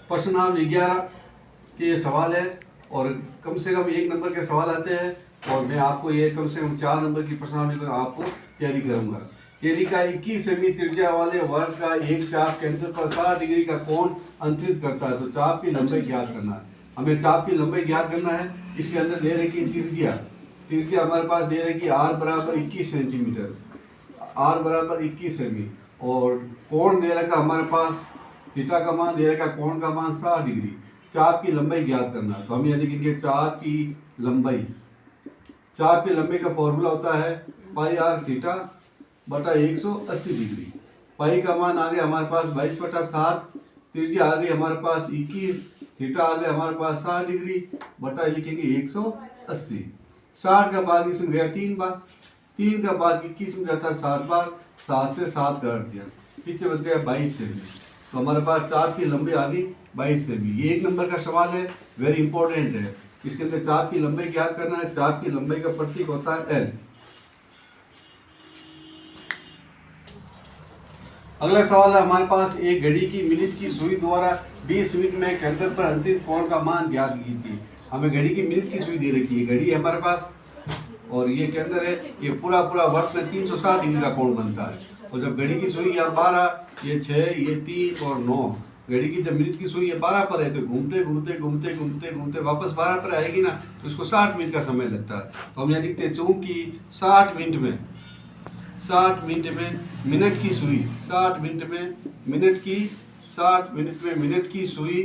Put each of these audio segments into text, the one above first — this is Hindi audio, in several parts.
प्रश्नावली 11 के सवाल है और कम से कम 1 नंबर के सवाल आते हैं और मैं आपको ये कम से कम 4 नंबर की प्रश्नावली को आपको तैयारी करूंगा। केली का 21 सेमी त्रिज्या वाले वर्ग का एक चाप केंद्र पर 60 डिग्री का कोण अंतरित करता है। तो चाप की लंबाई ज्ञात करना है। हमें चाप की लंबाई ज्ञात करना है। इसके अंदर दे रही त्रिज्या हमारे पास दे रही कि r बराबर 21 सेंटीमीटर, r बराबर 21 सेमी और कोण दे रखा हमारे पास थीटा का मान दे रखा, कोण का मान 60 डिग्री। चाप की लंबाई ज्ञात करना। तो हम यहाँ लिखेंगे चाप की लंबाई का फॉर्मूला होता है पाई आर थीटा बटा 180 डिग्री। पाई का मान आ गया हमारे पास 22/7, त्रिज्या आ गई हमारे पास 21, थीटा आ गया हमारे पास 60 डिग्री बटा लिखेंगे 180। 60 का भाग इसमें गया 3 बार, 3 का भाग 21 में जाता है 7 बार, 7 से 7 काट दिया, पीछे बच गया 22 सेमी। तो हमारे पास चाप की लंबाई आ गई 22 सेमी। ये 1 नंबर का सवाल है, वेरी इंपॉर्टेंट है। इसके अंदर चाप की लंबाई ज्ञात करना है। चाप की लंबाई का प्रतीक होता है L। अगला सवाल है हमारे पास, एक घड़ी की मिनट की सुई द्वारा 20 मिनट में केंद्र पर अंतरित कोण का मान ज्ञात की थी। हमें घड़ी की मिनट की सुई दे रखी है, घड़ी है हमारे पास और ये केंद्र है। ये पूरा वर्त में 360 डिग्री का कोण बनता है। और जब घड़ी की सुई यहाँ 12, ये 6, ये 3 और 9, घड़ी की जब मिनट की सुई ये 12 पर है तो घूमते वापस 12 पर आएगी ना, तो इसको 60 मिनट का समय लगता है। तो हम यहाँ देखते हैं चूंकि 60 मिनट में मिनट की सुई 60 मिनट में मिनट की सुई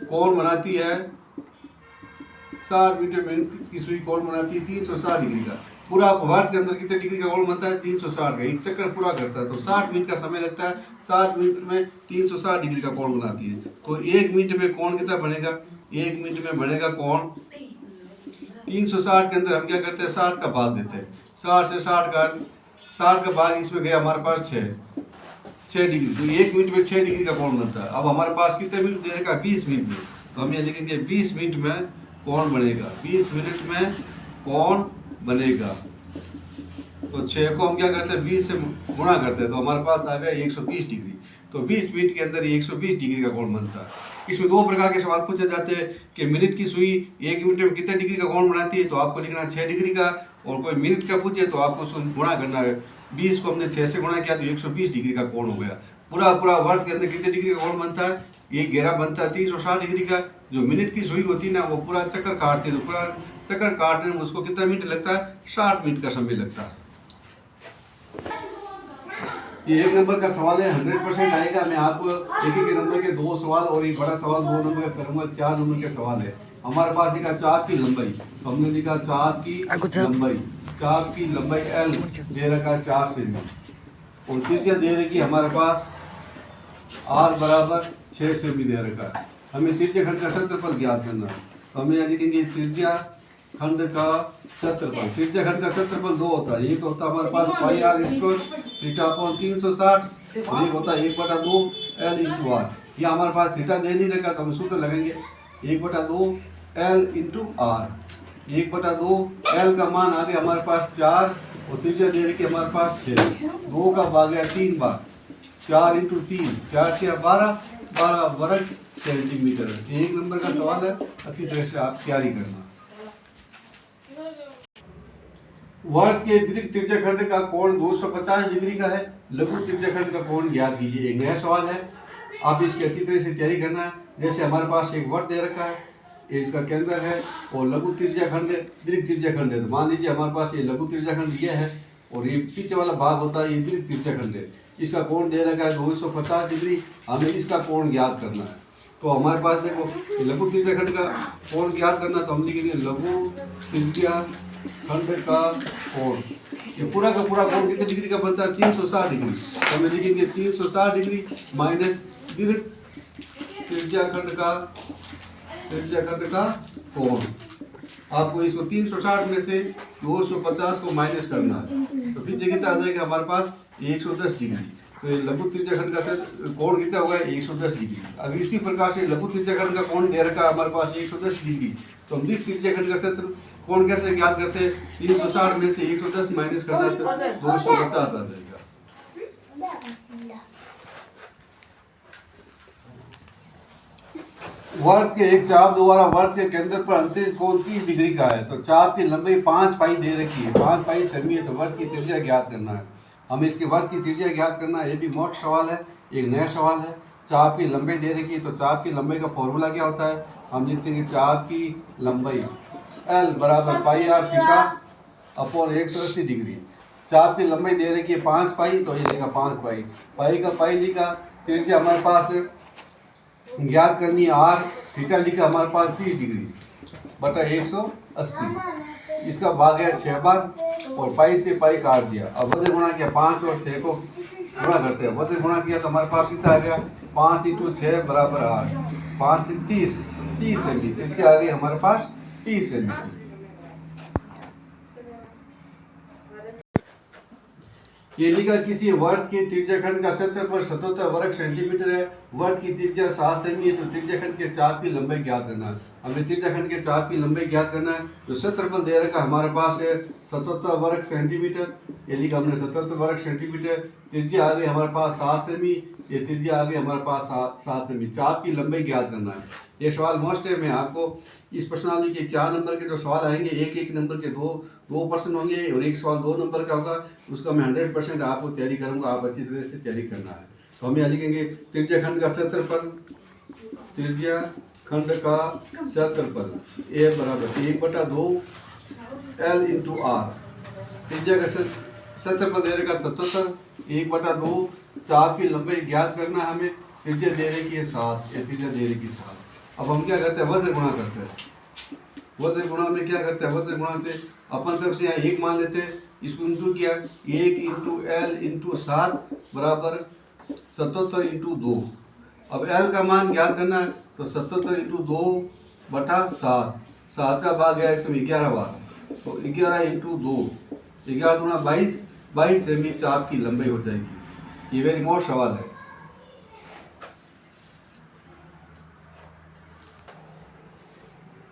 कोण बनाती है 60 मिनट में की सुई कोण बनाती है 360 डिग्री का। पूरा वर्त के अंदर कितने डिग्री का कोण बनता है 360 का। एक चक्कर पूरा करता है तो 60 मिनट का समय लगता है। 60 मिनट में 360 डिग्री का कोण बनाती है। तो 1 मिनट में कोण कितना बनेगा, 1 मिनट में बनेगा कोण 360 के अंदर हम क्या करते हैं 60 का भाग देते हैं। 60 से 60 का भाग इसमें गया हमारे पास 6 डिग्री। तो 1 मिनट में 6 डिग्री का कोण बनता है। अब हमारे पास कितने मिनट दे रखा 20 मिनट में, तो हम ये लिखेंगे 20 मिनट में कोण बनेगा। 20 मिनट में कोण बनेगा। तो 6 को हम क्या करते हैं 20 से गुणा करते हैं तो हमारे पास आ गया 120 डिग्री। तो 20 मिनट के अंदर 120 डिग्री का कोण बनता है। इसमें 2 प्रकार के सवाल पूछे जाते हैं कि मिनट की सुई 1 मिनट में कितने डिग्री का कोण बनाती है, तो आपको लिखना 6 डिग्री का। और कोई मिनट का पूछे तो आपको उसको गुणा करना है। 20 को हमने 6 से गुणा किया तो 120 डिग्री का कोण हो गया। पूरा वर्त के अंदर कितने डिग्री का कोण बनता है, एक घेरा बनता है 360 डिग्री का। जो मिनट की सुई होती है ना वो पूरा चक्कर काटती है, तो पूरा चक्कर काटने में उसको कितना मिनट लगता है 60 मिनट का समय लगता है। ये 1 नंबर का सवाल है, 100% आएगा। मैं आपको एक नंबर के 2 सवाल और एक बड़ा सवाल 2 नंबर का करूंगा। 4 नंबर के सवाल है। हमारे पास लिखा चाप की लंबाई, तो हमने लिखा चाप की लंबाई L दे रखा 4 सेमी और त्रिज्या दे रखी हमारे पास R बराबर 6 सेमी दे रखा है। हमें त्रिज्या खंड का क्षेत्रफल ज्ञात करना है। तो हम यहाँ लिखेंगे त्रिज्या खंड का क्षेत्रफल। त्रिज्या खंड का क्षेत्रफल 2 होता है। एक तो होता है हमारे पास पाई आर स्क्वायर थीटा अपॉन 360 और एक होता है 1/2 L इंटू आर। ये हमारे पास थीटा दे नहीं रखा तो हम सूत्र लगाएंगे 1/2 L इंटू आर। 1/2 L का मान आ गया हमारे पास 4 और त्रिज्या दे रखी हमारे पास 6। 2 का भाग गया 3 बार, 4 इंटू 3 4 से 12 वर्ग सेंटीमीटर। 1 नंबर का सवाल है, अच्छी तरह से आप तैयारी करना। वर्त के दीर्घ त्रिज्याखंड का कोण 250 डिग्री का है। लघु त्रिज्याखंड का कोण ज्ञात कीजिए। एक नया सवाल है, आप इसकी अच्छी तरह से तैयारी करना है। जैसे हमारे पास एक वर्त दे रखा है, ये इसका केंद्र है और लघु त्रिज्याखंड दीर्घ त्रिज्याखंड है। तो मान लीजिए हमारे पास ये लघु त्रिज्याखंड ये है और ये पीछे वाला भाग होता है ये दीर्घ त्रिज्याखंड है। इसका कोण दे रखा है 250 डिग्री। हमें इसका कोण ज्ञात करना है। तो हमारे पास देखो लघु त्रिज्याखंड का कोण ज्ञात करना, तो हम लिखेंगे लघु त्रिज्याखंड का कोण। ये पूरा का पूरा कोण कितने डिग्री का बनता है 360 डिग्री। तो हम लिखेंगे 360 डिग्री माइनस दीर्घ त्रिज्याखंड का कोण। आपको इसको 360 में से 250 को माइनस करना है तो पीछे कितना आ जाएगा हमारे पास 110 डिग्री। तो ये लघु त्रिज्याखंड का कोण कितना होगा 110 डिग्री। अगर इसी प्रकार से लघु त्रिज्याखंड का कोण दे रखा है हमारे पास 110 डिग्री, तो हम दीर्घ त्रिज्याखंड का क्षेत्र कोण कैसे ज्ञात करते हैं 360 में से 110 माइनस करना है तो 250 आ जाएगा। वर्त के एक चाप द्वारा वर्त के केंद्र पर अंतरिक्ष कोण 30 डिग्री का है। तो चाप की लंबाई 5 पाई दे रखी है, 5 पाई सेमी है। तो वर्त की त्रिज्या ज्ञात करना है। हमें इसके वर्त की त्रिज्या ज्ञात करना है। ये भी मोट सवाल है, एक नया सवाल है। चाप की लंबाई दे रखी है, तो चाप की लंबाई का फॉर्मूला क्या होता है? हम लिखते हैं चाप की लंबाई L बराबर पाई आर थीटा अपॉन 180 डिग्री। चाप की लंबाई दे रखी है 5 पाई, तो ये लिखा 5 पाई, पाई का पाई लिखा। त्रिज्या हमारे पास है ज्ञात करनी आर, थीटा लिखा हमारे पास 30 डिग्री बटा 180। इसका भाग है 6 बार और पाई से पाई काट दिया। अब वजन गुणा किया, 5 और 6 को गुणा करते हैं। वजन गुणा किया तो हमारे पास कितना आ गया? 5 × 6 बराबर 8, 5 से 30 सेमी। त्रिज्या आ गई हमारे पास 30 सेमी। ये लिखा किसी वर्त की त्रिज्याखंड का क्षेत्रफल 77 वर्ग सेंटीमीटर है। वर्त की त्रिज्या 7 सेमी है। तो त्रिज्याखंड के चाप की लंबाई ज्ञात करना है। हमें त्रिज्याखंड के चाप की लंबाई ज्ञात करना है। तो क्षेत्रफल दे रखा हमारे पास है 77 वर्ग सेंटीमीटर। ये लिखा हमने 77 वर्ग सेंटीमीटर। त्रिज्या आ गई हमारे पास 7 सेमी। ये त्रिज्या आ गई हमारे पास 7 सेमी। चाप की लंबाई ज्ञात करना है। ये सवाल मोस्ट है। मैं आपको इस प्रश्नावली के 4 नंबर के जो सवाल आएंगे, एक नंबर के दो प्रश्न होंगे और एक सवाल 2 नंबर का होगा। उसका मैं 100% आपको तैयारी करूंगा। आप अच्छी तरह से तैयारी करना है। तो हम यहाँ लिखेंगे त्रिज्याखंड का क्षेत्रफल, त्रिज्याखंड का क्षेत्रफल ए बराबर 1/2 L × R। त्रिज्या का क्षेत्रफल दे रखा 77, 1/2। चाप की लंबाई ज्ञात करना हमें। त्रिज्या दे रखी है 7, ये त्रिज्या दे रखी 7। अब हम क्या करते हैं? वज्र गुणा करते हैं। वज्र गुणा में क्या करते हैं? वज्र गुणा से अपन तरफ से यहाँ 1 मान लेते हैं, इसको इंटू किया, 1 × L × 7 बराबर 77 × 2। अब L का मान ज्ञात करना है। तो 77 × 2 बटा 7, 7 का भाग है इसमें 11 बार। तो 11 × 2, 11 दूना 22, 22 सेमी चाप की लंबाई हो जाएगी। ये वेरी मोस्ट सवाल है।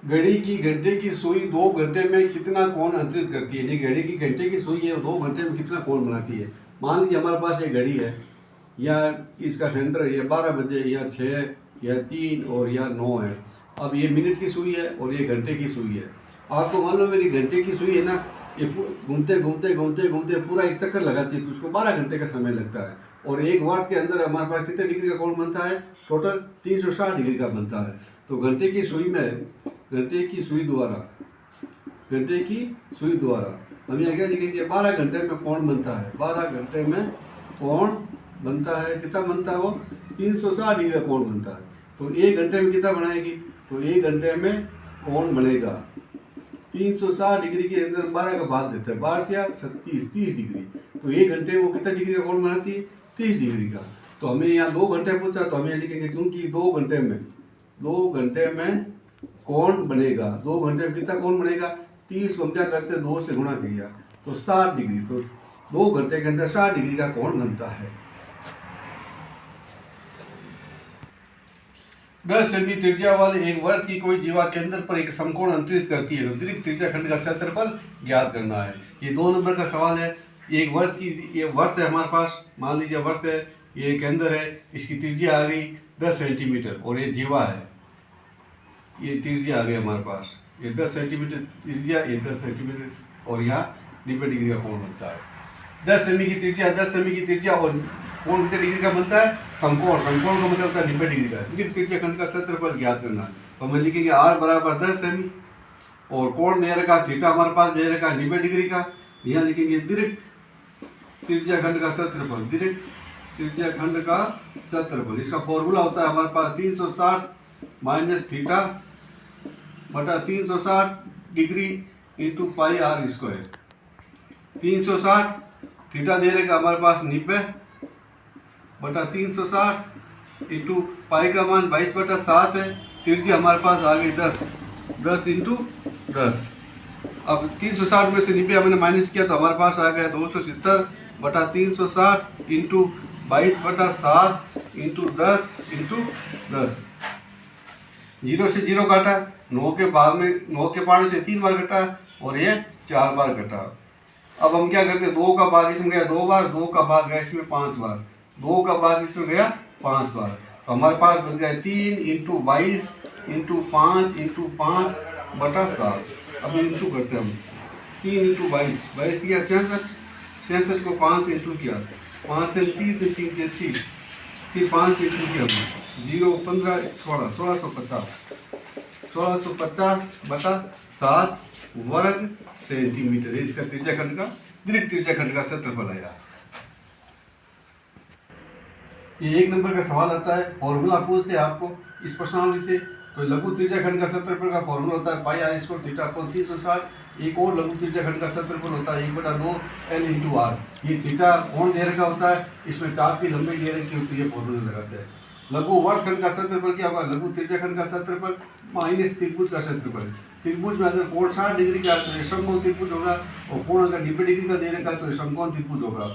घड़ी की घंटे की सुई 2 घंटे में कितना कोण अंतरित करती है? ये घड़ी की घंटे की सुई है, 2 घंटे में कितना कोण बनाती है? मान लीजिए हमारे पास एक घड़ी है, या इसका सेंटर या 12 बजे या 6 या 3 और या 9 है। अब ये मिनट की सुई है और ये घंटे की सुई है। आपको मान लो मेरी घंटे की सुई है ना, ये घूमते घूमते घूमते घूमते पूरा एक चक्कर लगाती है, तो उसको 12 घंटे का समय लगता है। और एक वाट के अंदर हमारे पास कितने डिग्री का कोण बनता है? टोटल 360 डिग्री का बनता है। तो घंटे की सुई में, घंटे की सुई द्वारा हम यहाँ क्या लिखेंगे? 12 घंटे में कोण बनता है। 12 घंटे में कोण बनता है। कितना बनता है वो? 360 डिग्री का कोण बनता है। तो 1 घंटे में कितना बनाएगी? तो 1 घंटे में कोण बनेगा 360 डिग्री के अंदर 12 का भाग देता है। 12 या 36, 30 डिग्री। तो 1 घंटे में वो कितना डिग्री का कोण बनाती है? 30 डिग्री का। तो हमें यहाँ 2 घंटे पूछा, तो हमें लिखेंगे क्योंकि 2 घंटे में कोण बनेगा। 2 घंटे में कितना कोण बनेगा? 30 को हम क्या करते हैं? 2 से गुणा किया तो 60 डिग्री। तो 2 घंटे के अंदर 60 डिग्री का कोण बनता है। 10 सेमी त्रिज्या वाले एक वर्त की कोई जीवा केंद्र पर एक समकोण अंतरित करती है। तो दीर्घ त्रिज्याखंड का क्षेत्रफल ज्ञात करना है। ये 2 नंबर का सवाल है। एक वर्त की, ये वर्त है हमारे पास, मान लीजिए वर्त है, ये केंद्र है, इसकी त्रिज्या आ गई 10 सेंटीमीटर और ये जीवा है, ये त्रिज्या आ गई हमारे पास, ये 10 सेंटीमीटर त्रिज्या, ये 10 सेंटीमीटर और यहाँ 90 डिग्री का कोण बनता है। 10 सेमी की त्रिज्या और कोण कितने डिग्री का बनता है? समकोण का मतलब होता है 90 डिग्री का। लेकिन त्रिज्याखंड का क्षेत्रफल ज्ञात करना है। तो हम लिखेंगे R बराबर 10 सेमी और कोण दे रखा थीटा हमारे पास दे रखा 90 डिग्री का। यहाँ लिखेंगे दीर्घ त्रिज्याखंड का क्षेत्रफल, दीर्घ त्रिज्याखंड का क्षेत्रफल। इसका फॉर्मूला होता है हमारे पास 360 माइनस थीटा बटा 360 degree into pi r square. 360 theta दे रखा हमारे पास 90 बटा 360 इंटू पाई का मान 22/7 है। त्रिज्या हमारे पास आ गई 10 इंटू 10। अब 360 में से 90 हमने माइनस किया तो हमारे पास आ गया 270 बटा 360 इंटू 22/7 इंटू 10 इंटू 10। 0 से 0 काटा, 9 के भाग में 9 के पार्ट से 3 बार कटा और ये 4 बार कटा। अब हम क्या करते हैं? 2 का भाग इसमें गया 2 बार, 2 का भाग गया इसमें 5 बार, 2 का भाग इसमें गया 5 बार। तो हमारे पास बच गया 3 इंटू 22 इंटू 5 इंटू 5 बटा 7। अब इंटू करते हैं हम 3 इंटू 22 22 किया 66 66 को 5 इंटू किया 5 से 30 3 33 फिर 5 इंटू किया 0 15 16 1650 बटा 7 वर्ग सेंटीमीटर है। इसका त्रिज्याखंड का दीर्घ त्रिज्याखंड का क्षेत्रफल आया। ये 1 नंबर का सवाल आता है, फॉर्मूला पूछते हैं आपको इस प्रश्नावली से। तो लघु त्रिज्याखंड का क्षेत्रफल का फॉर्मूला होता है पाई आर स्क्वायर थीटा अपॉन 360। एक और लघु त्रिज्याखंड का क्षेत्रफल होता है 1/2 L इंटू आर। ये थीटा कौन दे रखा होता है, इसमें चाप की लंबाई दे रखी होती है, फॉर्मूला लगाते हैं। लघु वर्गखंड का क्षेत्रफल क्या होगा, लघु त्रिज्याखंड का क्षेत्रफल माइनस त्रिभुज का क्षेत्रफल। त्रिभुज में अगर कोण 60 डिग्री का है तो ये समकोण त्रिभुज होगा, और कोण अगर 90 डिग्री का दे रखा है तो ये समकोण त्रिभुज होगा।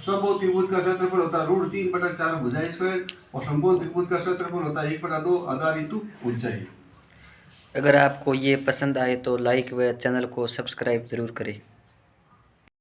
समकोण त्रिभुज का क्षेत्रफल होता है √3/4 भुजा स्क्वायर, और समकोण त्रिभुज का क्षेत्रफल होता है 1/2 आधार इंटू ऊंचाई। अगर आपको ये पसंद आए तो लाइक व चैनल को सब्सक्राइब ज़रूर करें।